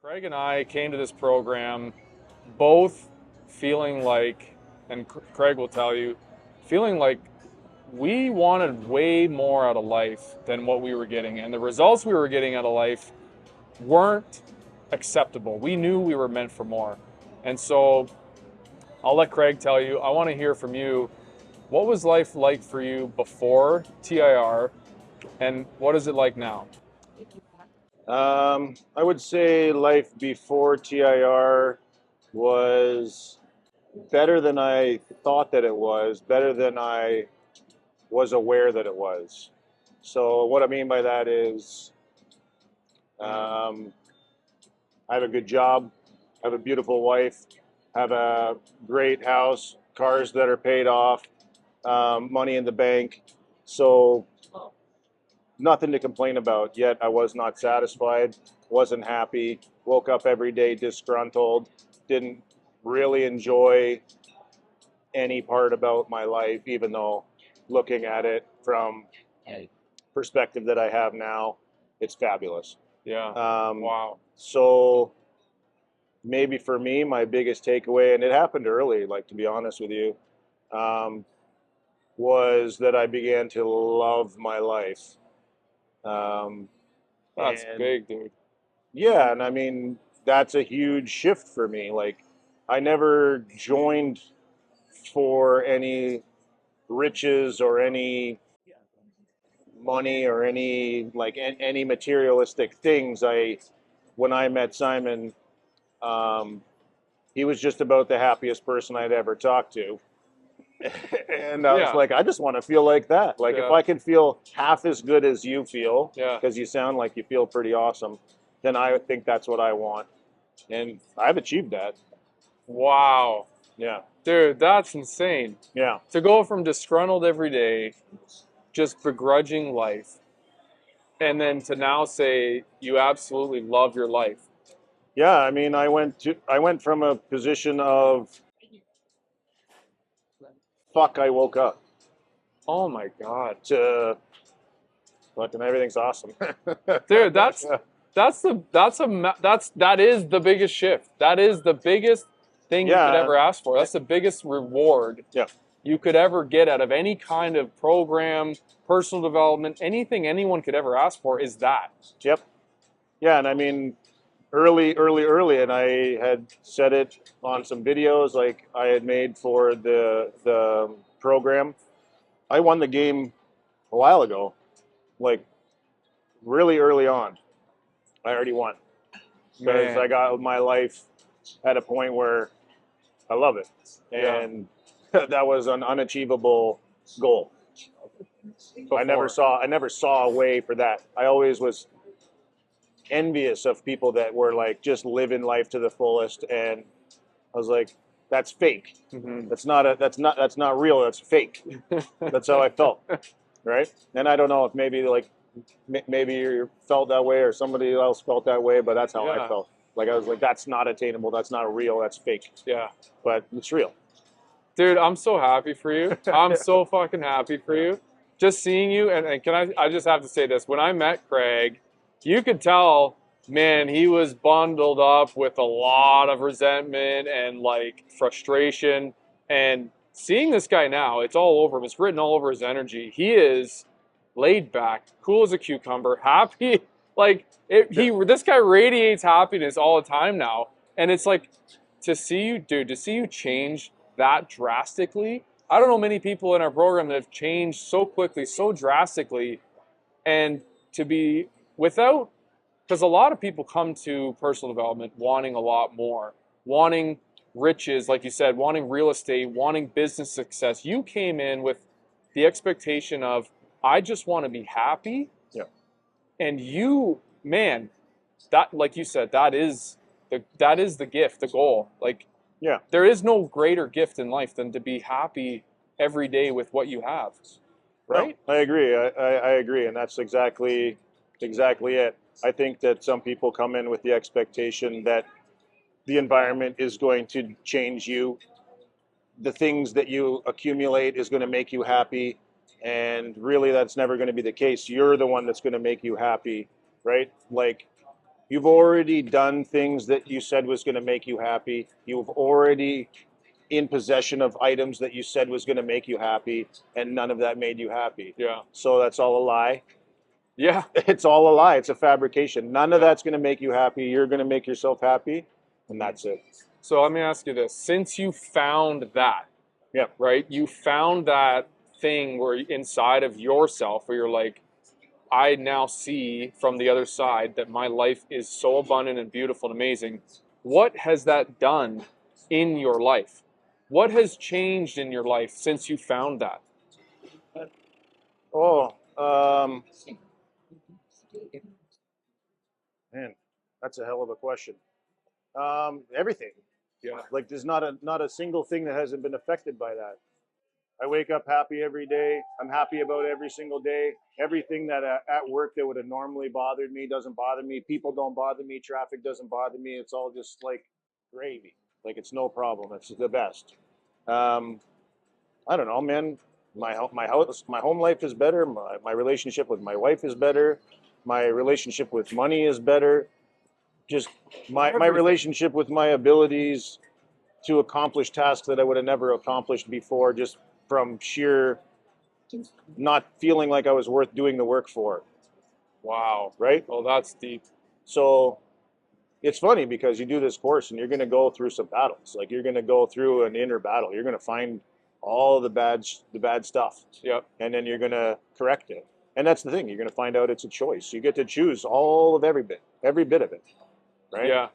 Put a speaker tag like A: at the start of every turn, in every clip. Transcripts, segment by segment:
A: Craig and I came to this program both feeling like, and Craig will tell you, feeling like we wanted way more out of life than what we were getting. And the results we were getting out of life weren't acceptable. We knew we were meant for more. And so I'll let Craig tell you. I want to hear from you. What was life like for you before TIR, and what is it like now?
B: I would say life before TIR was better than I thought that it was, better than I was aware that it was. So, what I mean by that is, um, I have a good job, I have a beautiful wife, have a great house, cars that are paid off, money in the bank. So, nothing to complain about, yet I was not satisfied, wasn't happy, woke up every day disgruntled, didn't really enjoy any part about my life, even though looking at it from perspective that I have now, it's fabulous.
A: Yeah.
B: Um,
A: Wow.
B: so maybe for me, my biggest takeaway, and it happened early, like to be honest with you, um, was that I began to love my life. Um,
A: That's
B: and
A: big, dude.
B: Yeah, and I mean that's a huge shift for me. Like I never joined for any riches or any money or any any materialistic things. I When I met Simon, um, he was just about the happiest person I'd ever talked to. And I was
A: Yeah.
B: like, I just want to feel like that. Like if
A: Yeah.
B: I could feel half as good as you feel,
A: Yeah.
B: because you sound like you feel pretty awesome, then I think that's what I want. And I've achieved that.
A: Wow.
B: Yeah.
A: Dude, that's insane.
B: Yeah.
A: To go from disgruntled every day, just begrudging life, and then to now say you absolutely love your life.
B: Yeah, I mean, I went from a position of fuck I woke up
A: Oh my God.
B: to fucking everything's awesome.
A: Dude, that is the biggest shift. That is the biggest thing you could
B: Yeah.
A: ever ask for. That's the biggest reward
B: Yeah.
A: you could ever get out of any kind of program, personal development, anything anyone could ever ask for is that.
B: Yep. Yeah, and I mean early and I had said it on some videos like I had made for the program. I won the game a while ago, like really early on. I already won because I
A: Man,
B: got my life at a point where I love it.
A: yeah,
B: And that was an unachievable goal.
A: before.
B: I never saw a way for that. I always was envious of people that were like just living life to the fullest, and I was like, that's fake.
A: Hmm.
B: That's not real. That's fake. That's how I felt, right? And I don't know if maybe like maybe you felt that way or somebody else felt that way, but that's how I
A: Yeah,
B: felt. Like I was like, that's not attainable. That's not real. That's fake.
A: yeah.
B: But it's real.
A: Dude, I'm so happy for you. I'm so fucking happy for
B: Yeah.
A: you. Just seeing you, and can I just have to say this. When I met Craig, you could tell, man, he was bundled up with a lot of resentment and like frustration. And seeing this guy now, it's all over him. It's written all over his energy. He is laid back, cool as a cucumber, happy. This guy radiates happiness all the time now. And it's like to see you, dude, to see you change that drastically. I don't know many people in our program that have changed so quickly, so drastically, and to be without, because a lot of people come to personal development wanting a lot more, wanting riches, like you said, wanting real estate, wanting business success. You came in with the expectation of, I just want to be happy.
B: Yeah.
A: And you, man, that, like you said, that is the gift, the goal. Like,
B: Yeah.
A: there is no greater gift in life than to be happy every day with what you have,
B: No,
A: right?
B: I agree. I agree, and that's exactly it. I think that some people come in with the expectation that the environment is going to change you. The things that you accumulate is going to make you happy, and really, that's never going to be the case. You're the one that's going to make you happy, right? Like You've already done things that you said was going to make you happy. You've already in possession of items that you said was going to make you happy, and none of that made you happy.
A: Yeah.
B: So that's all a lie.
A: Yeah.
B: It's all a lie. It's a fabrication. None of
A: Yeah.
B: that's going to make you happy. You're going to make yourself happy, and that's it.
A: So let me ask you this. Since you found that,
B: Yeah.
A: right? You found that thing where inside of yourself where you're like, I now see from the other side that my life is so abundant and beautiful and amazing. What has that done in your life? What has changed in your life since you found that?
B: Oh, man, that's a hell of a question. Everything.
A: Yeah.
B: Like there's not a single thing that hasn't been affected by that. I wake up happy every day. I'm happy about every single day. Everything that at work that would have normally bothered me doesn't bother me. People don't bother me. Traffic doesn't bother me. It's all just like gravy. Like it's no problem. It's the best. Um, I don't know, man. My home life is better. My relationship with my wife is better. My relationship with money is better. Just my relationship with my abilities to accomplish tasks that I would have never accomplished before, just from sheer not feeling like I was worth doing the work for,
A: Wow.
B: right?
A: Well, that's deep.
B: So it's funny because you do this course and you're going to go through some battles. Like you're going to go through an inner battle. You're going to find all the bad stuff,
A: Yep.
B: and then you're going to correct it. And that's the thing. You're going to find out it's a choice. You get to choose all of every bit of it, right?
A: Yeah.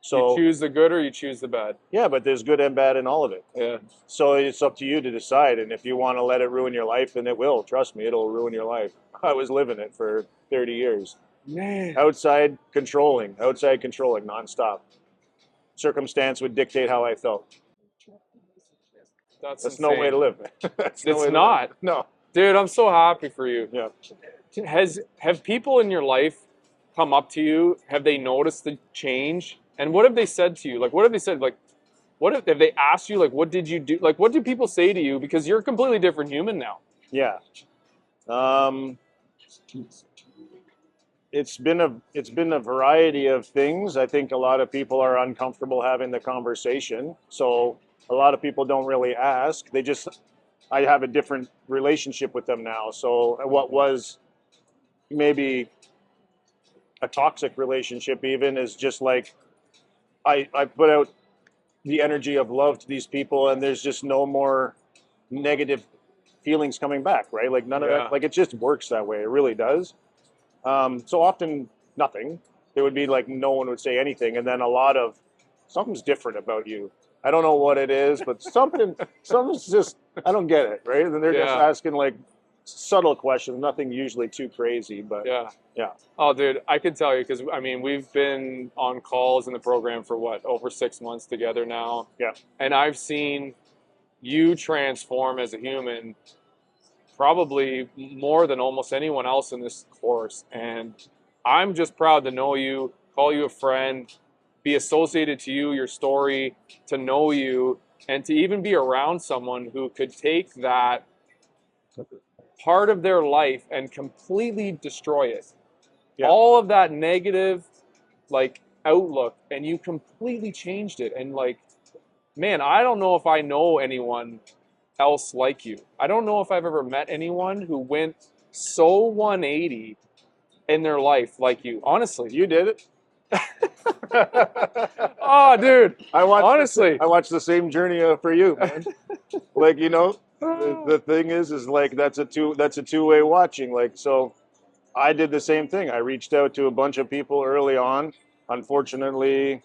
B: So
A: you choose the good or you choose the bad.
B: yeah, but there's good and bad in all of it.
A: Yeah.
B: So it's up to you to decide. And if you want to let it ruin your life, then it will. Trust me, it'll ruin your life. I was living it for 30 years.
A: Man.
B: Outside controlling nonstop. Circumstance would dictate how I felt. That's no way to live. That's no
A: It's
B: way to
A: not.
B: live. No.
A: Dude, I'm so happy for you.
B: Yeah.
A: Have people in your life come up to you? Have they noticed the change? And what have they said to you? Like, what have they said? Like, what have they asked you? Like, what did you do? Like, what do people say to you? Because you're a completely different human now.
B: Yeah. Um, it's been a variety of things. I think a lot of people are uncomfortable having the conversation. So a lot of people don't really ask. I have a different relationship with them now. So what was maybe a toxic relationship even is just like I put out the energy of love to these people and there's just no more negative feelings coming back, right? Like none of
A: Yeah.
B: that, like it just works that way. It really does. So often nothing. It would be like no one would say anything. And then a lot of something's different about you. I don't know what it is, but something's just, I don't get it, right? And they're just
A: Yeah.
B: asking like subtle questions, nothing usually too crazy, but
A: Yeah.
B: yeah.
A: Oh, dude, I could tell you because I mean we've been on calls in the program for what over 6 months together now.
B: Yeah.
A: And I've seen you transform as a human probably more than almost anyone else in this course. And I'm just proud to know you, call you a friend, be associated to you, your story, to know you, and to even be around someone who could take that part of their life and completely destroy it.
B: Yeah.
A: All of that negative like outlook, and you completely changed it. And like, man, I don't know if I know anyone else like you. I don't know if I've ever met anyone who went so 180 in their life like you. Honestly.
B: You did it.
A: Oh, dude.
B: I watched the same journey for you, man. Like, the thing is like that's a two-way watching. Like, so I did the same thing. I reached out to a bunch of people early on. Unfortunately,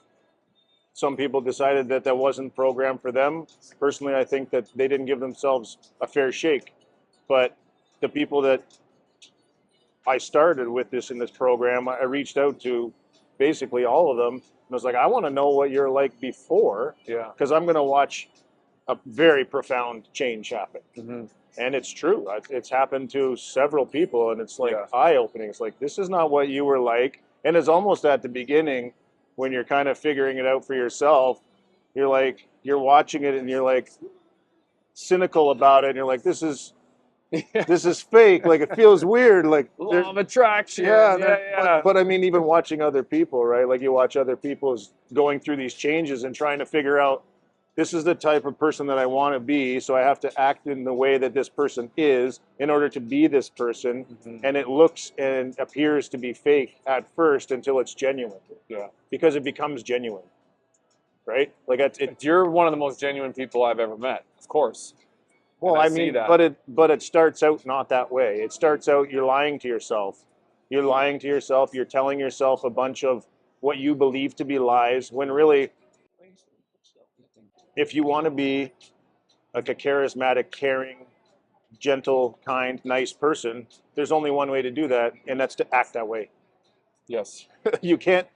B: some people decided that wasn't programmed for them. Personally, I think that they didn't give themselves a fair shake. But the people that I started with in this program, I reached out to basically all of them. And I was like, I want to know what you're like before,
A: Yeah.
B: because I'm going to watch a very profound change happen.
A: Mm-hmm.
B: And it's true. It's happened to several people, and it's like
A: Yeah.
B: eye-opening. It's like, this is not what you were like. And it's almost at the beginning when you're kind of figuring it out for yourself. You're like, you're watching it and you're like cynical about it. And you're like, this is This is fake. Like it feels weird. Like
A: Law of attraction.
B: yeah,
A: Yeah.
B: but I mean, even watching other people, right? Like you watch other people's going through these changes and trying to figure out this is the type of person that I want to be, so I have to act in the way that this person is in order to be this person.
A: Mhm.
B: And it looks and appears to be fake at first until it's genuine.
A: Yeah.
B: Because it becomes genuine, right? Like
A: You're one of the most genuine people I've ever met, of course.
B: well,
A: And I
B: I
A: see
B: mean,
A: that.
B: but it starts out not that way. It starts out you're lying to yourself. You're lying to yourself. You're telling yourself a bunch of what you believe to be lies when really, if you want to be like a charismatic, caring, gentle, kind, nice person, there's only one way to do that, and that's to act that way.
A: Yes.
B: You can't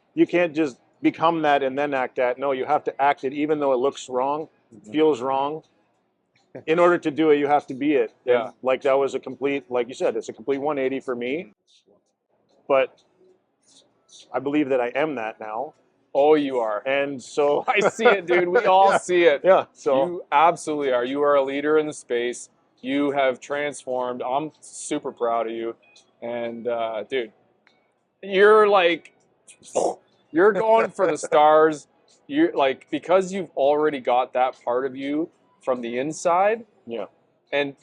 B: just become that and then act that. No, you have to act it even though it looks wrong, feels wrong. In order to do it, you have to be it.
A: Yeah.
B: And like that was a complete, like you said, it's a complete 180 for me. But I believe that I am that now.
A: Oh, you are.
B: And so
A: I see it, dude. We all
B: yeah,
A: see it.
B: yeah. So
A: You absolutely are. You are a leader in the space. You have transformed. I'm super proud of you. And dude, you're like, you're going for the stars. You're like, because you've already got that part of you from the inside.
B: yeah.
A: And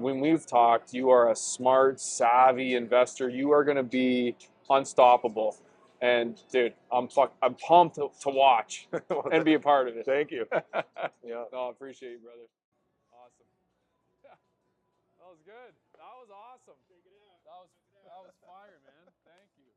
A: when we've talked, you are a smart, savvy investor. You are going to be unstoppable. And dude, I'm pumped to watch and be a part of it.
B: Thank you.
A: Yeah.
B: Yeah.
A: No, I appreciate you, brother. Awesome. That was good. That was awesome. That was fire, man. Thank you.